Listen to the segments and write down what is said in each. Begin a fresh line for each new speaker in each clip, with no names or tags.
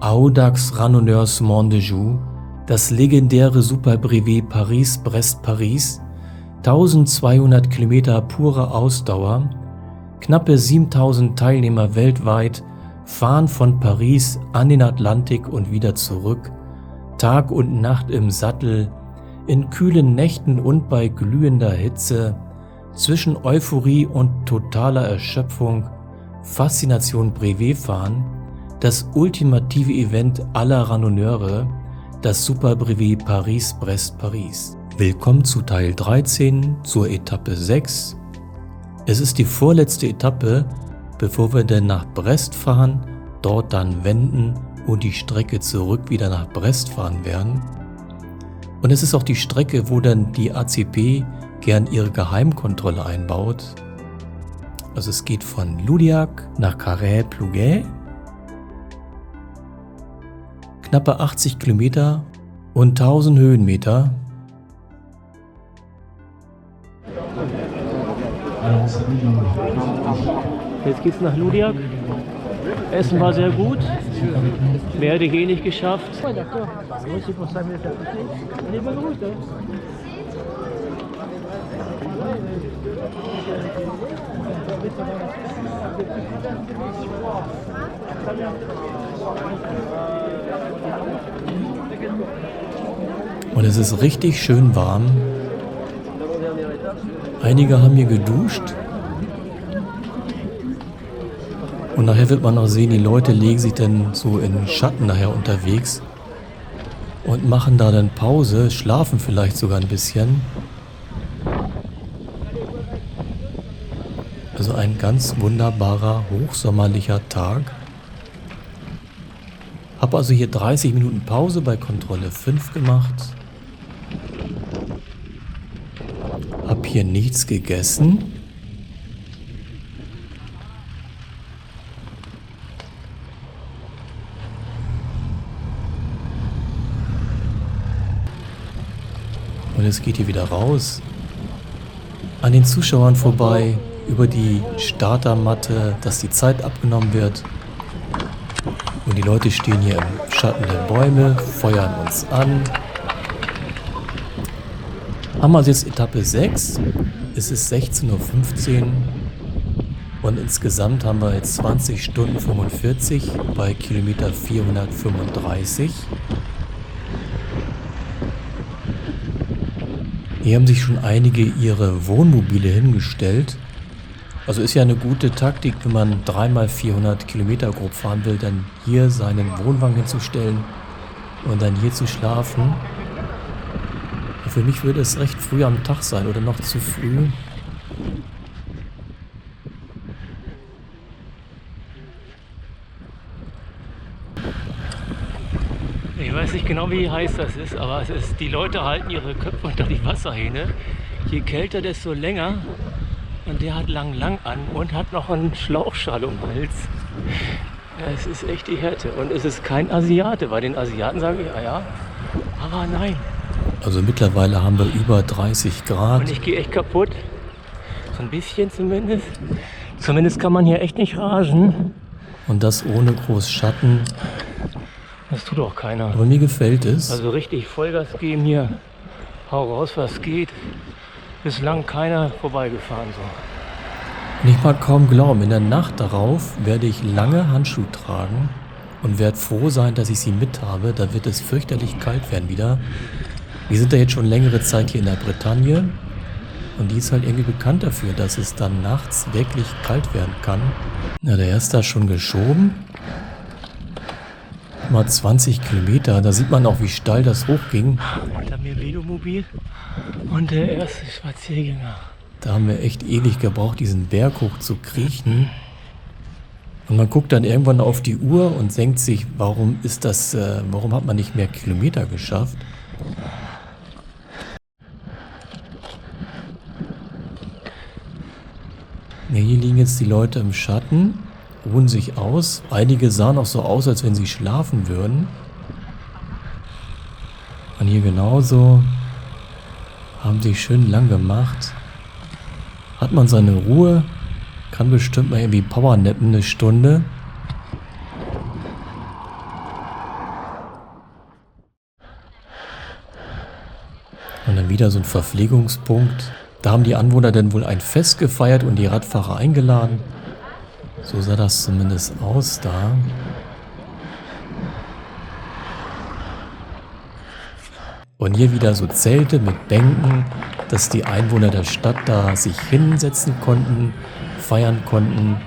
Audax Randonneurs Mondejoux, das legendäre Superbrevet Paris-Brest-Paris, 1200 Kilometer pure Ausdauer, knappe 7000 Teilnehmer weltweit, fahren von Paris an den Atlantik und wieder zurück, Tag und Nacht im Sattel, in kühlen Nächten und bei glühender Hitze, zwischen Euphorie und totaler Erschöpfung, Faszination Brevetfahren, das ultimative Event aller Randonneure, das Superbrevet Paris-Brest-Paris. Willkommen zu Teil 13, zur Etappe 6. Es ist die vorletzte Etappe, bevor wir dann nach Brest fahren, dort dann wenden und die Strecke zurück wieder nach Brest fahren werden. Und es ist auch die Strecke, wo dann die ACP gern ihre Geheimkontrolle einbaut. Also es geht von Loudiac nach Carhaix-Plouguer, knappe 80 Kilometer und 1000 Höhenmeter.
Jetzt geht's nach Loudiac. Essen war sehr gut. Mehr hätte ich eh nicht geschafft.
Und es ist richtig schön warm. Einige haben hier geduscht. Und nachher wird man auch sehen, die Leute legen sich dann so in den Schatten nachher unterwegs und machen da dann Pause, schlafen vielleicht sogar ein bisschen. Also ein ganz wunderbarer, hochsommerlicher Tag. Habe also hier 30 Minuten Pause bei Kontrolle 5 gemacht. Habe hier nichts gegessen. Und es geht hier wieder raus, an den Zuschauern vorbei, über die Startermatte, dass die Zeit abgenommen wird. Und die Leute stehen hier im Schatten der Bäume, feuern uns an. Haben wir also jetzt Etappe 6, es ist 16:15 Uhr und insgesamt haben wir jetzt 20 Stunden 45 bei Kilometer 435. Hier haben sich schon einige ihre Wohnmobile hingestellt. Also ist ja eine gute Taktik, wenn man 3x 400 Kilometer grob fahren will, dann hier seinen Wohnwagen hinzustellen und dann hier zu schlafen. Für mich würde es recht früh am Tag sein oder noch zu früh.
Ich weiß nicht genau, wie heiß das ist, aber die Leute halten ihre Köpfe unter die Wasserhähne. Je kälter, desto länger. Und der hat lang an und hat noch einen Schlauchschal um den Hals. Ja, es ist echt die Härte. Und es ist kein Asiate. Bei den Asiaten sage ich, ja, aber nein.
Also mittlerweile haben wir über 30 Grad.
Und ich gehe echt kaputt. So ein bisschen zumindest. Zumindest kann man hier echt nicht rasen.
Und das ohne groß Schatten.
Das tut auch keiner.
Aber mir gefällt es.
Also richtig Vollgas geben hier. Hau raus, was geht. Bislang keiner vorbeigefahren so.
Und ich mag kaum glauben, in der Nacht darauf werde ich lange Handschuhe tragen und werde froh sein, dass ich sie mit habe. Da wird es fürchterlich kalt werden wieder. Wir sind da jetzt schon längere Zeit hier in der Bretagne und die ist halt irgendwie bekannt dafür, dass es dann nachts wirklich kalt werden kann. Na, der erste hat schon geschoben. Mal 20 Kilometer, da sieht man auch, wie steil das hochging.
Hinter mir Velomobil und der erste Spaziergänger.
Da haben wir echt ewig gebraucht, diesen Berg hoch zu kriechen. Und man guckt dann irgendwann auf die Uhr und denkt sich, warum hat man nicht mehr Kilometer geschafft? Ja, hier liegen jetzt die Leute im Schatten, ruhen sich aus. Einige sahen auch so aus, als wenn sie schlafen würden. Und hier genauso, haben sich schön lang gemacht. Hat man seine Ruhe, kann bestimmt mal irgendwie powernappen eine Stunde. Und dann wieder so ein Verpflegungspunkt. Da haben die Anwohner dann wohl ein Fest gefeiert und die Radfahrer eingeladen. So sah das zumindest aus da. Und hier wieder so Zelte mit Bänken, dass die Einwohner der Stadt da sich hinsetzen konnten, feiern konnten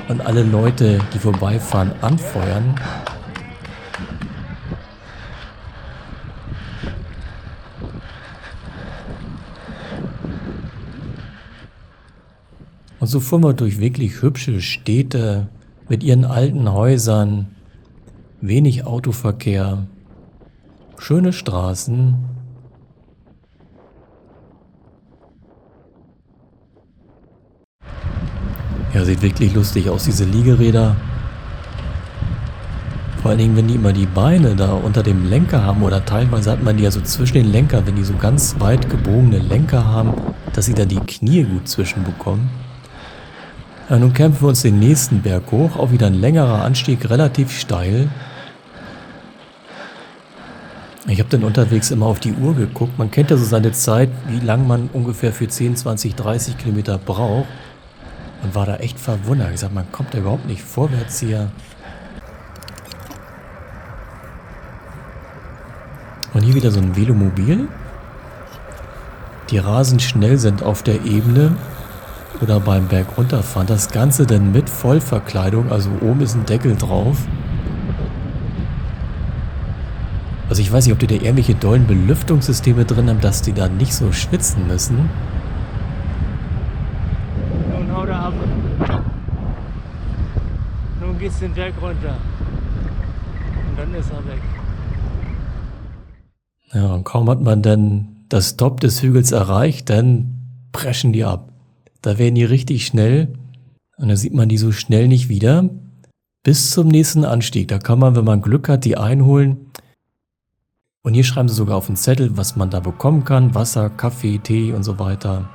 und alle Leute, die vorbeifahren, anfeuern. Und so fuhren wir durch wirklich hübsche Städte mit ihren alten Häusern, wenig Autoverkehr, schöne Straßen. Ja, sieht wirklich lustig aus, diese Liegeräder. Vor allen Dingen, wenn die immer die Beine da unter dem Lenker haben oder teilweise hat man die ja so zwischen den Lenker, wenn die so ganz weit gebogene Lenker haben, dass sie da die Knie gut zwischenbekommen. Ja, nun kämpfen wir uns den nächsten Berg hoch, auch wieder ein längerer Anstieg, relativ steil. Ich habe dann unterwegs immer auf die Uhr geguckt. Man kennt ja so seine Zeit, wie lang man ungefähr für 10, 20, 30 Kilometer braucht. Und war da echt verwundert. Ich sag, man kommt da überhaupt nicht vorwärts hier. Und hier wieder so ein Velomobil. Die rasend schnell sind auf der Ebene oder beim Berg runterfahren. Das Ganze dann mit Vollverkleidung, also oben ist ein Deckel drauf. Also ich weiß nicht, ob die da irgendwelche dollen Belüftungssysteme drin haben, dass die da nicht so schwitzen müssen.
Nun haut er ab. Nun geht's den Berg runter. Und dann ist er weg.
Ja, und kaum hat man dann das Top des Hügels erreicht, dann preschen die ab. Da werden die richtig schnell und dann sieht man die so schnell nicht wieder. Bis zum nächsten Anstieg. Da kann man, wenn man Glück hat, die einholen. Und hier schreiben sie sogar auf den Zettel, was man da bekommen kann. Wasser, Kaffee, Tee und so weiter.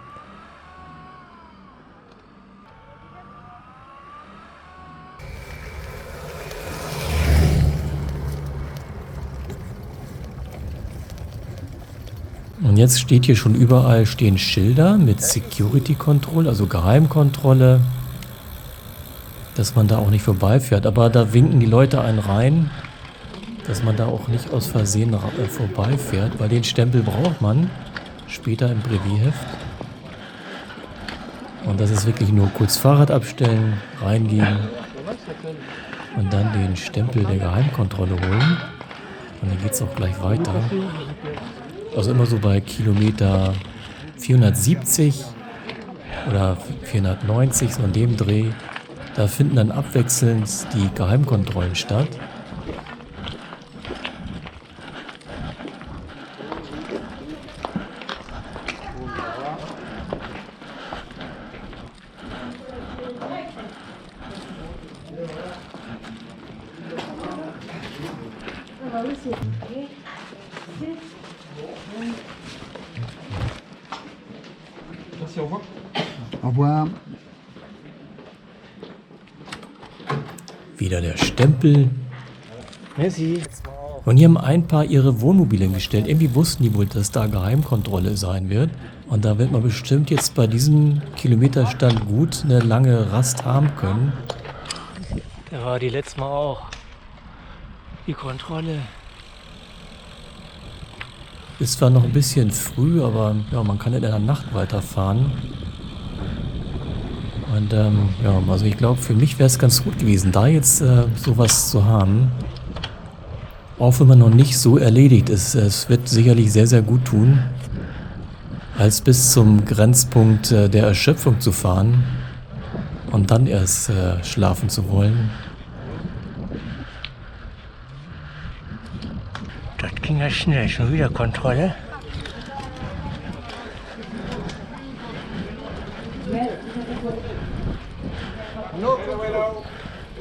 Und jetzt steht hier schon überall stehen Schilder mit Security Control, also Geheimkontrolle, dass man da auch nicht vorbeifährt. Aber da winken die Leute einen rein, dass man da auch nicht aus Versehen vorbeifährt, weil den Stempel braucht man später im Brevíheft. Und das ist wirklich nur kurz Fahrrad abstellen, reingehen und dann den Stempel der Geheimkontrolle holen. Und dann geht es auch gleich weiter. Also immer so bei Kilometer 470 oder 490, so in dem Dreh, da finden dann abwechselnd die Geheimkontrollen statt.
Au revoir.
Wieder der Stempel.
Messi.
Und hier haben ein paar ihre Wohnmobile gestellt. Irgendwie wussten die wohl, dass da Geheimkontrolle sein wird. Und da wird man bestimmt jetzt bei diesem Kilometerstand gut eine lange Rast haben können.
Da war die letzte Mal auch. Die Kontrolle.
Ist zwar noch ein bisschen früh, aber ja, man kann in der Nacht weiterfahren. Und ja, also ich glaube, für mich wäre es ganz gut gewesen, da jetzt sowas zu haben. Auch wenn man noch nicht so erledigt ist. Es wird sicherlich sehr, sehr gut tun, als bis zum Grenzpunkt der Erschöpfung zu fahren und dann erst schlafen zu wollen.
Das ging ja schnell. Schon wieder Kontrolle.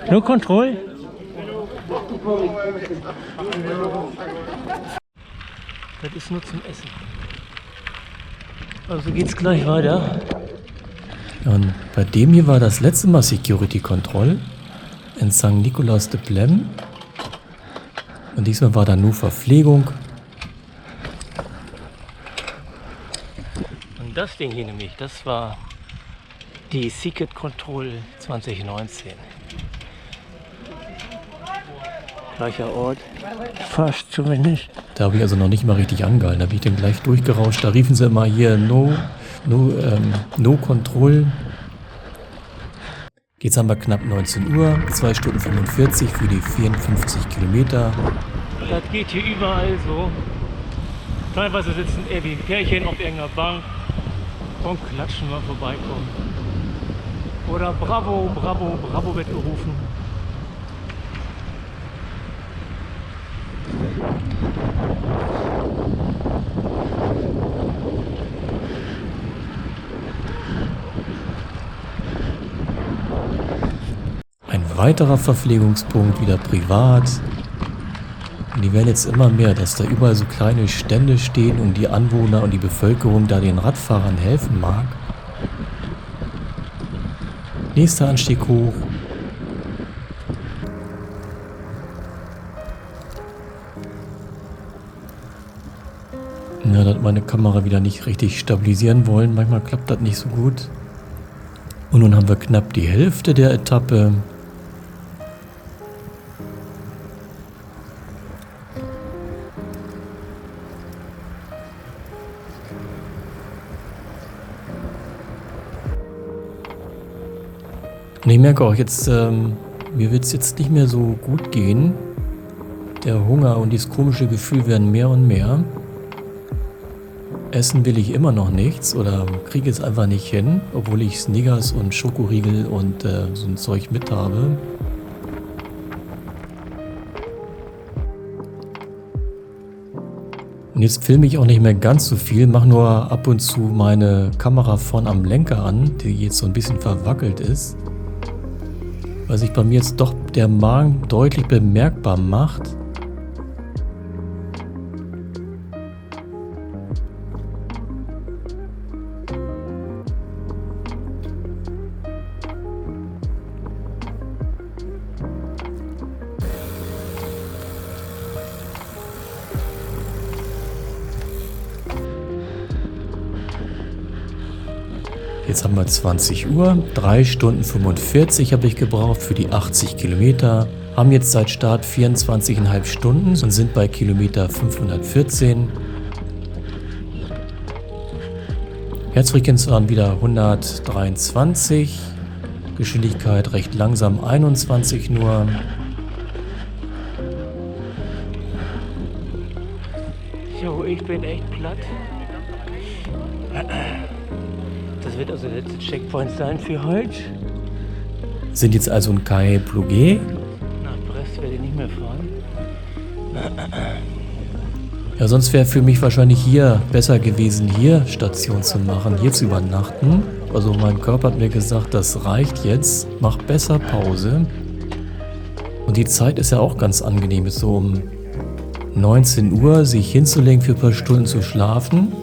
No Control? Das ist nur zum Essen. Also geht's gleich weiter.
Und bei dem hier war das letzte Mal Security Control in St. Nicolas de Plem. Und diesmal war da nur Verpflegung.
Das Ding hier nämlich, das war die Secret Control 2019. Gleicher Ort, fast zumindest.
Da habe ich also noch nicht mal richtig angehalten, da bin ich dann gleich durchgerauscht. Da riefen sie immer hier No Control. Jetzt haben wir knapp 19 Uhr, 2 Stunden 45 für die 54 Kilometer.
Das geht hier überall so. Teilweise sitzen irgendwie Pärchen auf irgendeiner Bank und klatschen, mal vorbeikommen. Oder Bravo, Bravo, Bravo wird gerufen.
Ein weiterer Verpflegungspunkt, wieder privat. Und die werden jetzt immer mehr, dass da überall so kleine Stände stehen und die Anwohner und die Bevölkerung da den Radfahrern helfen mag. Nächster Anstieg hoch. Ja, da hat meine Kamera wieder nicht richtig stabilisieren wollen. Manchmal klappt das nicht so gut. Und nun haben wir knapp die Hälfte der Etappe. Und ich merke auch jetzt, mir wird es jetzt nicht mehr so gut gehen. Der Hunger und dieses komische Gefühl werden mehr und mehr. Essen will ich immer noch nichts oder kriege es einfach nicht hin, obwohl ich Snickers und Schokoriegel und so ein Zeug mit habe. Und jetzt filme ich auch nicht mehr ganz so viel, mache nur ab und zu meine Kamera vorn am Lenker an, die jetzt so ein bisschen verwackelt ist. Weil sich bei mir jetzt doch der Magen deutlich bemerkbar macht. Jetzt haben wir 20 Uhr, 3 Stunden 45 habe ich gebraucht für die 80 Kilometer. Haben jetzt seit Start 24,5 Stunden und sind bei Kilometer 514. Herzfrequenz waren wieder 123. Geschwindigkeit recht langsam, 21 nur.
Jo, ich bin echt platt. Das wird also der letzte Checkpoint sein für heute.
Sind jetzt also in Cae Plouguer.
Nach Brest werde ich nicht mehr fahren.
Ja, sonst wäre für mich wahrscheinlich hier besser gewesen, hier Station zu machen, hier zu übernachten. Also mein Körper hat mir gesagt, das reicht jetzt, mach besser Pause. Und die Zeit ist ja auch ganz angenehm, ist so um 19 Uhr sich hinzulegen, für ein paar Stunden zu schlafen.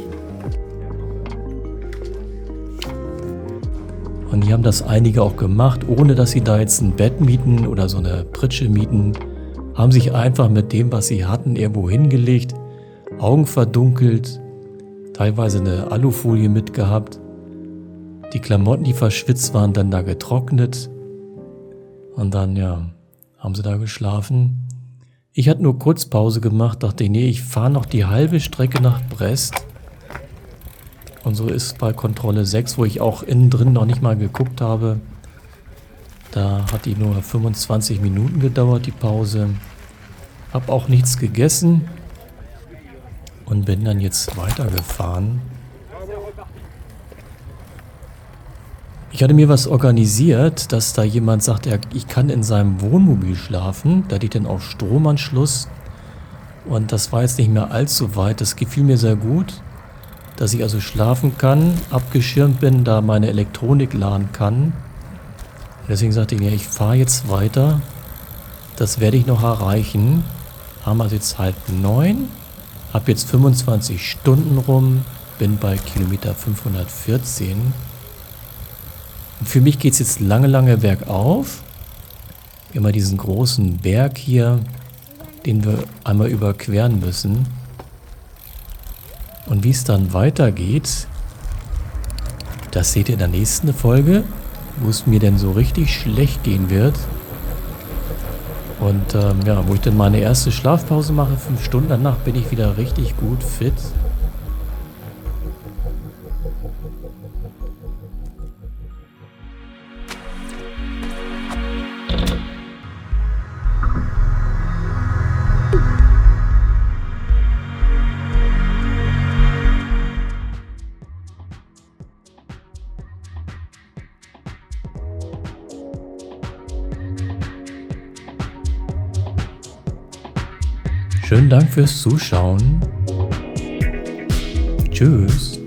Und hier haben das einige auch gemacht, ohne dass sie da jetzt ein Bett mieten oder so eine Pritsche mieten. Haben sich einfach mit dem, was sie hatten, irgendwo hingelegt, Augen verdunkelt, teilweise eine Alufolie mitgehabt. Die Klamotten, die verschwitzt waren, dann da getrocknet. Und dann, ja, haben sie da geschlafen. Ich hatte nur kurz Pause gemacht, dachte, nee, ich fahre noch die halbe Strecke nach Brest. Und so ist bei Kontrolle 6, wo ich auch innen drin noch nicht mal geguckt habe. Da hat die nur 25 Minuten gedauert, die Pause. Hab auch nichts gegessen und bin dann jetzt weitergefahren. Ich hatte mir was organisiert, dass da jemand sagt, ich kann in seinem Wohnmobil schlafen. Da liegt dann auch Stromanschluss. Und das war jetzt nicht mehr allzu weit. Das gefiel mir sehr gut, dass ich also schlafen kann, abgeschirmt bin, da meine Elektronik laden kann. Deswegen sagte ich mir, ich fahre jetzt weiter. Das werde ich noch erreichen. Haben wir jetzt 8:30. Hab jetzt 25 Stunden rum. Bin bei Kilometer 514. Und für mich geht es jetzt lange, lange bergauf. Immer diesen großen Berg hier, den wir einmal überqueren müssen. Und wie es dann weitergeht, Das seht ihr in der nächsten Folge, wo es mir denn so richtig schlecht gehen wird. Und wo ich dann meine erste Schlafpause mache, 5 Stunden, danach bin ich wieder richtig gut fit. Schönen Dank fürs Zuschauen. Tschüss.